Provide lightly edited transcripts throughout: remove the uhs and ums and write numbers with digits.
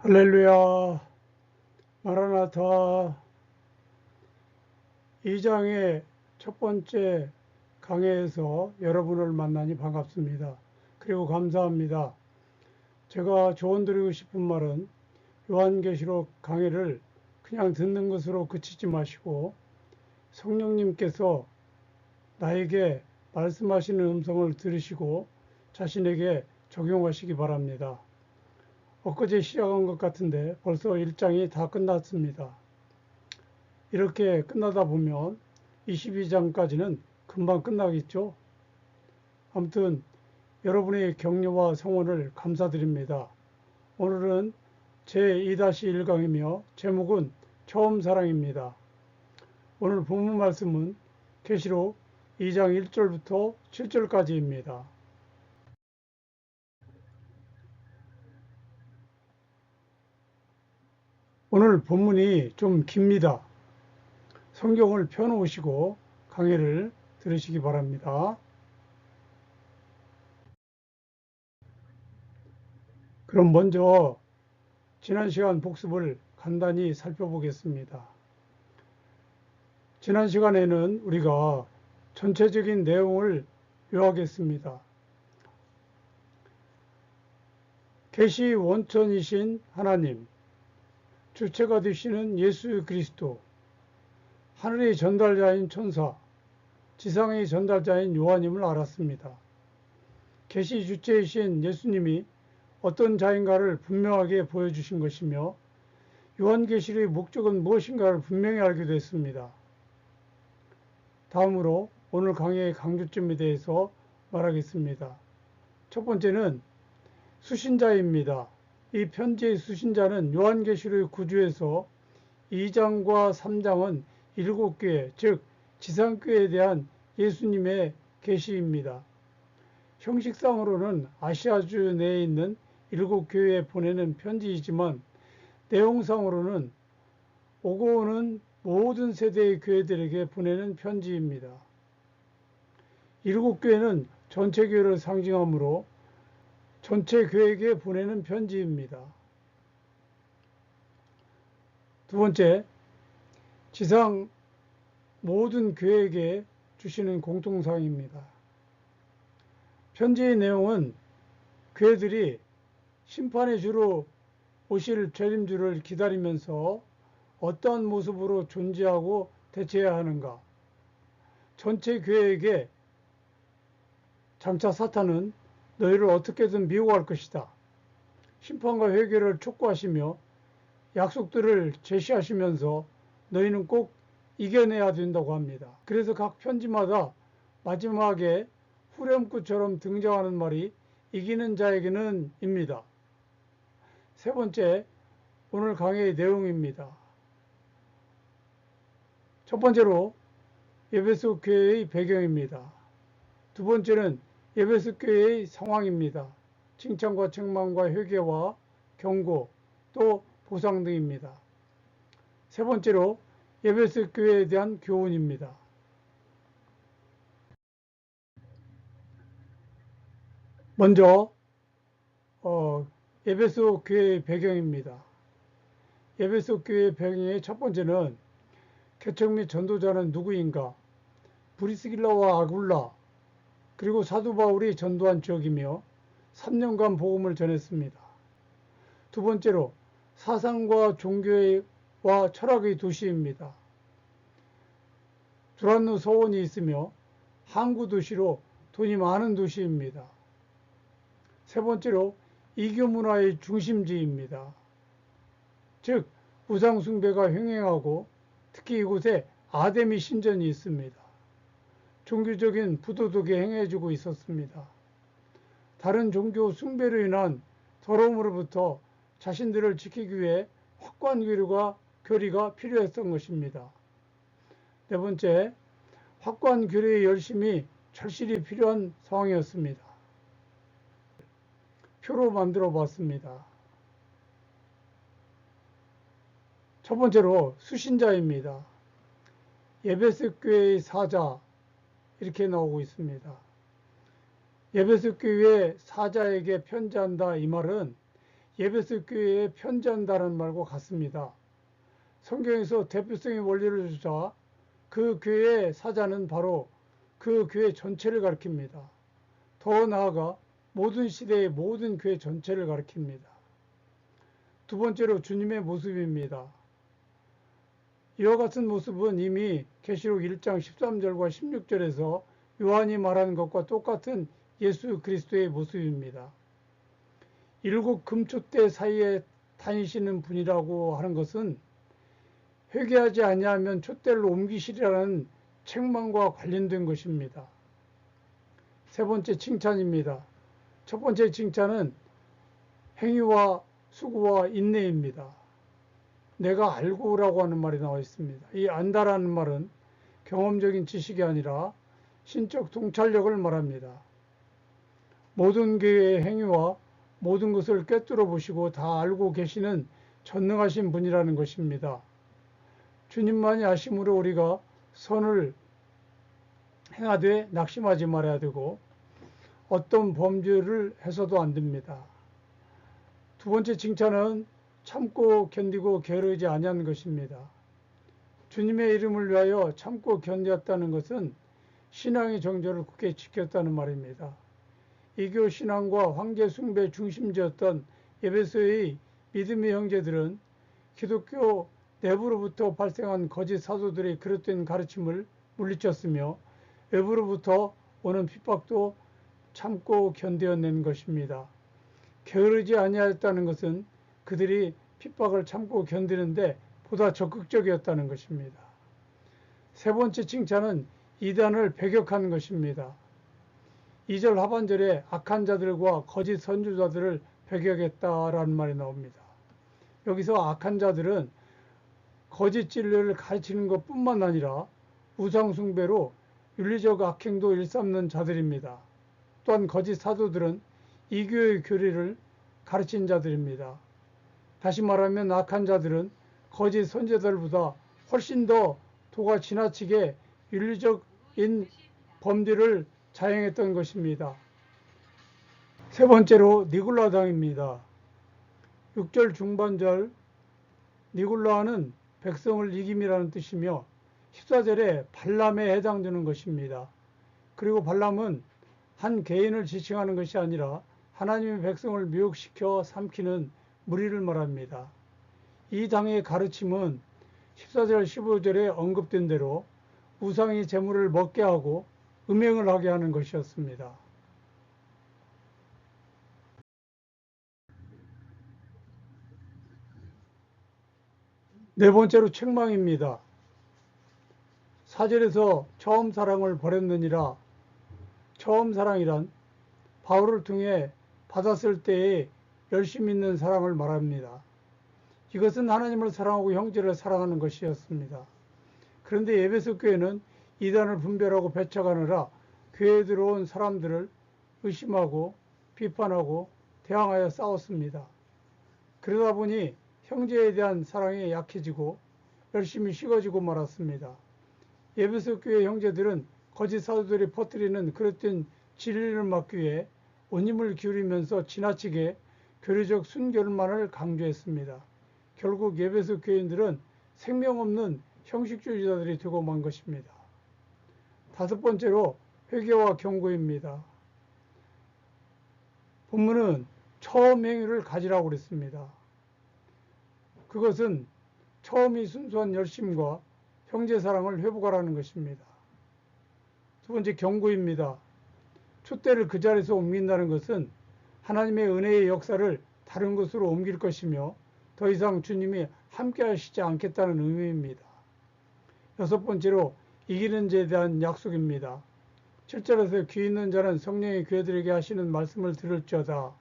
할렐루야, 마라나타. 2장의 첫 번째 강해에서 여러분을 만나니 반갑습니다. 그리고 감사합니다. 제가 조언드리고 싶은 말은 요한계시록 강해를 그냥 듣는 것으로 그치지 마시고 성령님께서 나에게 말씀하시는 음성을 들으시고 자신에게 적용하시기 바랍니다. 엊그제 시작한 것 같은데 벌써 1장이 다 끝났습니다. 이렇게 끝나다 보면 22장까지는 금방 끝나겠죠. 아무튼 여러분의 격려와 성원을 감사드립니다. 오늘은 제2-1강이며 제목은 처음 사랑입니다. 오늘 본문 말씀은 계시록 2장 1절부터 7절까지입니다. 오늘 본문이 좀 깁니다. 성경을 펴놓으시고 강해를 들으시기 바랍니다. 그럼 먼저 지난 시간 복습을 간단히 살펴보겠습니다. 지난 시간에는 우리가 전체적인 내용을 요약했습니다. 계시 원천이신 하나님, 주체가 되시는 예수 그리스도, 하늘의 전달자인 천사, 지상의 전달자인 요한임을 알았습니다. 계시 주체이신 예수님이 어떤 자인가를 분명하게 보여주신 것이며 요한계시록의 목적은 무엇인가를 분명히 알게 됐습니다. 다음으로 오늘 강의의 강조점에 대해서 말하겠습니다. 첫 번째는 수신자입니다. 이 편지의 수신자는 요한계시록의 구주에서 2장과 3장은 7교회, 즉 지상교회에 대한 예수님의 계시입니다. 형식상으로는 아시아주 내에 있는 7교회에 보내는 편지이지만 내용상으로는 오고 오는 모든 세대의 교회들에게 보내는 편지입니다. 7교회는 전체 교회를 상징하므로 전체 교회에게 보내는 편지입니다. 두 번째, 지상 모든 교회에게 주시는 공통사항입니다. 편지의 내용은 교회들이 심판의 주로 오실 재림주를 기다리면서 어떠한 모습으로 존재하고 대처해야 하는가, 전체 교회에게 장차 사탄은 너희를 어떻게든 미혹할 것이다, 심판과 회개를 촉구하시며 약속들을 제시하시면서 너희는 꼭 이겨내야 된다고 합니다. 그래서 각 편지마다 마지막에 후렴구처럼 등장하는 말이 이기는 자에게는 입니다. 세 번째, 오늘 강의의 내용입니다. 첫 번째로 에베소 교회의 배경입니다. 두 번째는 에베소 교회의 상황입니다. 칭찬과 책망과 회개와 경고, 또 보상 등입니다. 세 번째로 에베소 교회에 대한 교훈입니다. 먼저 에베소 교회의 배경입니다. 에베소 교회의 배경의 첫 번째는 개척 및 전도자는 누구인가, 브리스길라와 아굴라 그리고 사도 바울이 전도한 지역이며 3년간 복음을 전했습니다. 두 번째로 사상과 종교와 철학의 도시입니다. 두란노 서원이 있으며 항구 도시로 돈이 많은 도시입니다. 세 번째로 이교 문화의 중심지입니다. 즉 우상 숭배가 횡행하고 특히 이곳에 아데미 신전이 있습니다. 종교적인 부도덕이 행해지고 있었습니다. 다른 종교 숭배로 인한 더러움으로부터 자신들을 지키기 위해 확고한 교리가 필요했던 것입니다. 네 번째, 확고한 교리의 열심이 절실히 필요한 상황이었습니다. 표로 만들어 봤습니다. 첫 번째로 수신자입니다. 에베소 교회의 사자, 이렇게 나오고 있습니다. 에베소 교회 사자에게 편지한다, 이 말은 예배석 교회에 편지한다는 말과 같습니다. 성경에서 대표성의 원리를 주자 그 교회의 사자는 바로 그 교회 전체를 가리킵니다. 더 나아가 모든 시대의 모든 교회 전체를 가리킵니다. 두 번째로 주님의 모습입니다. 이와 같은 모습은 이미 계시록 1장 13절과 16절에서 요한이 말한 것과 똑같은 예수 그리스도의 모습입니다. 일곱 금초대 사이에 다니시는 분이라고 하는 것은 회개하지 아니하면 촛대를 옮기시리라는 책망과 관련된 것입니다. 세 번째 칭찬입니다. 첫 번째 칭찬은 행위와 수고와 인내입니다. 내가 알고라고 하는 말이 나와 있습니다. 이 안다라는 말은 경험적인 지식이 아니라 신적 통찰력을 말합니다. 모든 교회의 행위와 모든 것을 꿰뚫어 보시고 다 알고 계시는 전능하신 분이라는 것입니다. 주님만이 아심으로 우리가 선을 행하되 낙심하지 말아야 되고 어떤 범죄를 해서도 안 됩니다. 두 번째 칭찬은 참고 견디고 게으르지 아니한 것입니다. 주님의 이름을 위하여 참고 견디었다는 것은 신앙의 정조를 굳게 지켰다는 말입니다. 이교 신앙과 황제 숭배 중심지였던 에베소의 믿음의 형제들은 기독교 내부로부터 발생한 거짓 사도들의 그릇된 가르침을 물리쳤으며 외부로부터 오는 핍박도 참고 견뎌낸 것입니다. 게으르지 아니하였다는 것은 그들이 핍박을 참고 견디는데 보다 적극적이었다는 것입니다. 세 번째 칭찬은 이단을 배격한 것입니다. 2절 하반절에 악한 자들과 거짓 선지자들을 배격했다라는 말이 나옵니다. 여기서 악한 자들은 거짓 진리를 가르치는 것뿐만 아니라 우상 숭배로 윤리적 악행도 일삼는 자들입니다. 또한 거짓 사도들은 이교의 교리를 가르친 자들입니다. 다시 말하면 악한 자들은 거짓 선지자들보다 훨씬 더 도가 지나치게 윤리적인 범죄를 자행했던 것입니다. 세 번째로 니골라당입니다. 6절 중반절 니골라는 백성을 이김이라는 뜻이며 14절에 발람에 해당되는 것입니다. 그리고 발람은 한 개인을 지칭하는 것이 아니라 하나님의 백성을 미혹시켜 삼키는 무리를 말합니다. 이 당의 가르침은 14절 15절에 언급된 대로 우상의 제물을 먹게 하고 음행을 하게 하는 것이었습니다. 네 번째로 책망입니다. 4절에서 처음 사랑을 버렸느니라. 처음 사랑이란 바울을 통해 받았을 때의 열심 있는 사랑을 말합니다. 이것은 하나님을 사랑하고 형제를 사랑하는 것이었습니다. 그런데 에베소 교회는 이단을 분별하고 배척하느라 교회에 들어온 사람들을 의심하고 비판하고 대항하여 싸웠습니다. 그러다 보니 형제에 대한 사랑이 약해지고 열심히 식어지고 말았습니다. 에베소 교회 형제들은 거짓 사도들이 퍼뜨리는 그릇된 진리를 막기 위해 온 힘을 기울이면서 지나치게 교리적 순결만을 강조했습니다. 결국 에베소 교인들은 생명 없는 형식주의자들이 되고 만 것입니다. 다섯 번째로 회개와 경고입니다. 본문은 처음 행위를 가지라고 그랬습니다. 그것은 처음이 순수한 열심과 형제 사랑을 회복하라는 것입니다. 두 번째 경고입니다. 촛대를 그 자리에서 옮긴다는 것은 하나님의 은혜의 역사를 다른 곳으로 옮길 것이며 더 이상 주님이 함께 하시지 않겠다는 의미입니다. 여섯 번째로 이기는 자에 대한 약속입니다. 7절에서 귀 있는 자는 성령의 교회들에게 하시는 말씀을 들을지어다.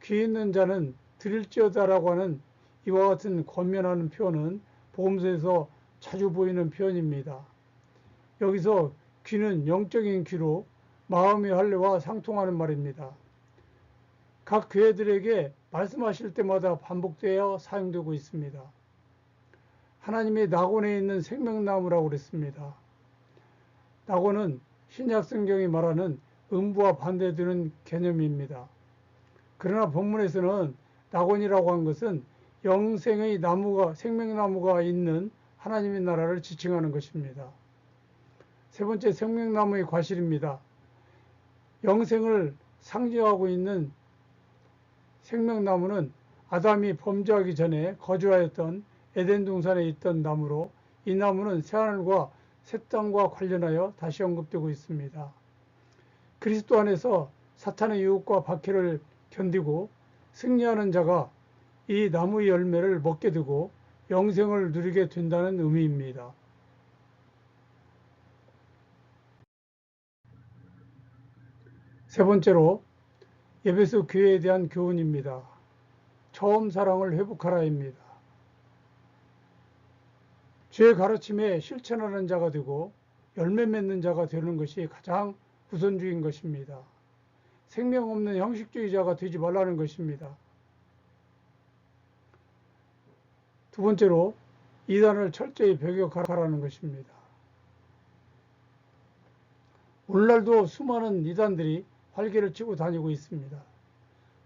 귀 있는 자는 들을지어다라고 하는 이와 같은 권면하는 표현은 복음서에서 자주 보이는 표현입니다. 여기서 귀는 영적인 귀로 마음의 할례와 상통하는 말입니다. 각 교회들에게 말씀하실 때마다 반복되어 사용되고 있습니다. 하나님의 낙원에 있는 생명나무라고 그랬습니다. 낙원은 신약 성경이 말하는 음부와 반대되는 개념입니다. 그러나 본문에서는 낙원이라고 한 것은 영생의 나무가, 생명나무가 있는 하나님의 나라를 지칭하는 것입니다. 세 번째, 생명나무의 과실입니다. 영생을 상징하고 있는 생명나무는 아담이 범죄하기 전에 거주하였던 에덴 동산에 있던 나무로, 이 나무는 새하늘과 새 땅과 관련하여 다시 언급되고 있습니다. 그리스도 안에서 사탄의 유혹과 박해를 견디고 승리하는 자가 이 나무의 열매를 먹게 되고 영생을 누리게 된다는 의미입니다. 세 번째로 에베소 교회에 대한 교훈입니다. 처음 사랑을 회복하라입니다. 주의 가르침에 실천하는 자가 되고 열매 맺는 자가 되는 것이 가장 우선주의인 것입니다. 생명 없는 형식주의자가 되지 말라는 것입니다. 두 번째로 이단을 철저히 배격하라는 것입니다. 오늘날도 수많은 이단들이 활개를 치고 다니고 있습니다.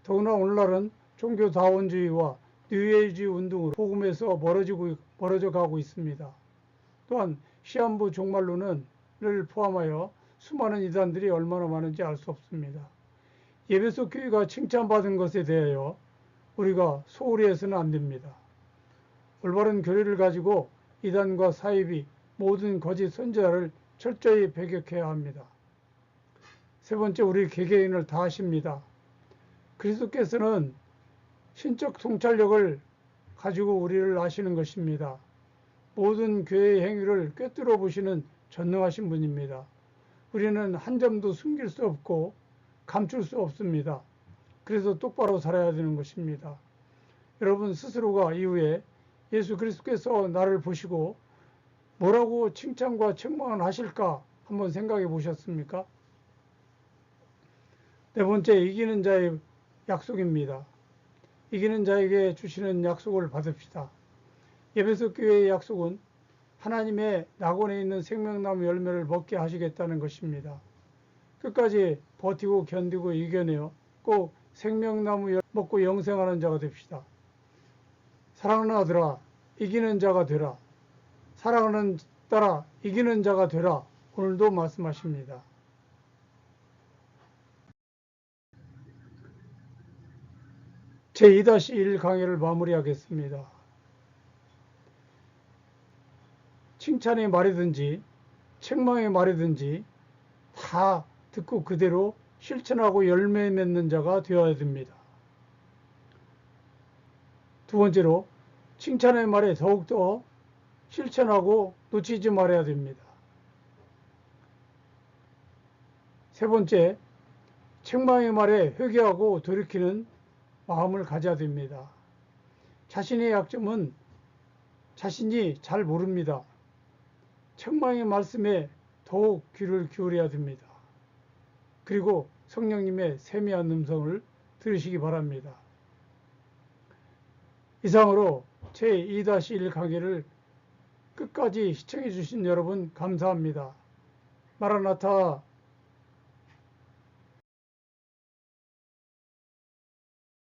더구나 오늘날은 종교다원주의와 뉴에이지 운동으로 복음에서 멀어져 가고 있습니다. 또한 시한부 종말론을 포함하여 수많은 이단들이 얼마나 많은지 알 수 없습니다. 에베소 교회가 칭찬받은 것에 대하여 우리가 소홀히 해서는 안 됩니다. 올바른 교리를 가지고 이단과 사이비, 모든 거짓 선지자를 철저히 배격해야 합니다. 세 번째, 우리 개개인을 다하십니다. 그리스도께서는 신적 통찰력을 가지고 우리를 아시는 것입니다. 모든 교회의 행위를 꿰뚫어 보시는 전능하신 분입니다. 우리는 한 점도 숨길 수 없고 감출 수 없습니다. 그래서 똑바로 살아야 되는 것입니다. 여러분 스스로가 이후에 예수 그리스도께서 나를 보시고 뭐라고 칭찬과 책망을 하실까 한번 생각해 보셨습니까? 네 번째, 이기는 자의 약속입니다. 이기는 자에게 주시는 약속을 받읍시다. 에베소 교회의 약속은 하나님의 낙원에 있는 생명나무 열매를 먹게 하시겠다는 것입니다. 끝까지 버티고 견디고 이겨내어 꼭 생명나무 먹고 영생하는 자가 됩시다. 사랑하는 아들아, 이기는 자가 되라. 사랑하는 딸아, 이기는 자가 되라. 오늘도 말씀하십니다. 제2-1 강의를 마무리하겠습니다. 칭찬의 말이든지 책망의 말이든지 다 듣고 그대로 실천하고 열매 맺는 자가 되어야 됩니다. 두 번째로 칭찬의 말에 더욱더 실천하고 놓치지 말아야 됩니다. 세 번째, 책망의 말에 회개하고 돌이키는 마음을 가져야 됩니다. 자신의 약점은 자신이 잘 모릅니다. 책망의 말씀에 더욱 귀를 기울여야 됩니다. 그리고 성령님의 세미한 음성을 들으시기 바랍니다. 이상으로 제2-1 강의를 끝까지 시청해 주신 여러분 감사합니다. 마라나타